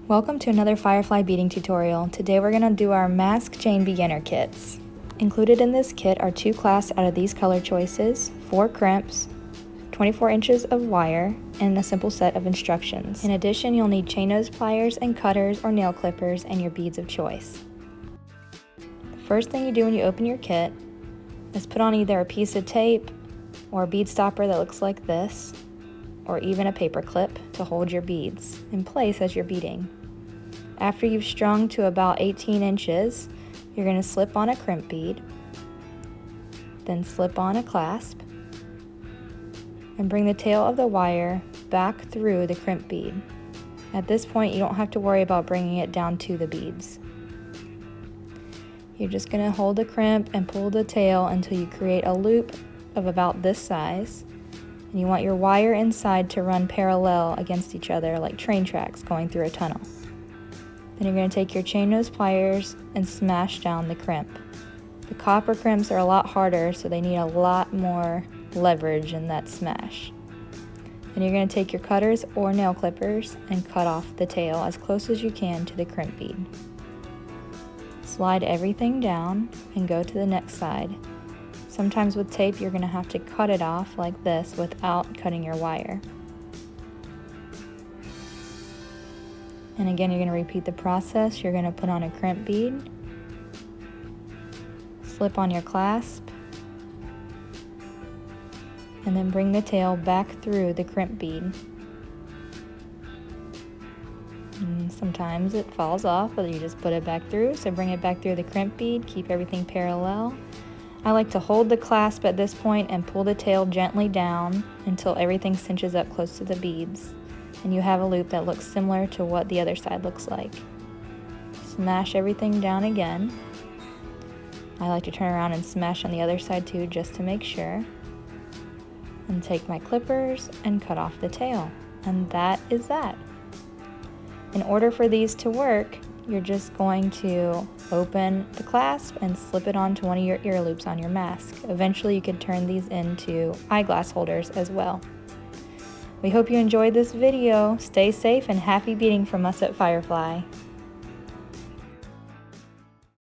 Welcome to another Firefly beading tutorial. Today we're going to do our mask chain beginner kits. Included in this kit are 2 clasps out of these color choices, 4 crimps, 24 inches of wire, and a simple set of instructions. In addition, you'll need chain nose pliers and cutters or nail clippers and your beads of choice. The first thing you do when you open your kit is put on either a piece of tape or a bead stopper that looks like this, or even a paper clip to hold your beads in place as you're beading. After you've strung to about 18 inches, you're going to slip on a crimp bead, then slip on a clasp, and bring the tail of the wire back through the crimp bead. At this point, you don't have to worry about bringing it down to the beads. You're just going to hold the crimp and pull the tail until you create a loop of about this size. And you want your wire inside to run parallel against each other like train tracks going through a tunnel. Then you're going to take your chain nose pliers and smash down the crimp. The copper crimps are a lot harder, so they need a lot more leverage in that smash. Then you're going to take your cutters or nail clippers and cut off the tail as close as you can to the crimp bead. Slide everything down and go to the next side. Sometimes with tape, you're going to have to cut it off like this without cutting your wire. And again, you're going to repeat the process. You're going to put on a crimp bead, slip on your clasp, and then bring the tail back through the crimp bead. And sometimes it falls off, but you just put it back through. So bring it back through the crimp bead, keep everything parallel. I like to hold the clasp at this point and pull the tail gently down until everything cinches up close to the beads, and you have a loop that looks similar to what the other side looks like. Smash everything down again. I like to turn around and smash on the other side too, just to make sure. And take my clippers and cut off the tail. And that is that. In order for these to work, you're just going to open the clasp and slip it onto one of your ear loops on your mask. Eventually you could turn these into eyeglass holders as well. We hope you enjoyed this video. Stay safe and happy beading from us at Firefly.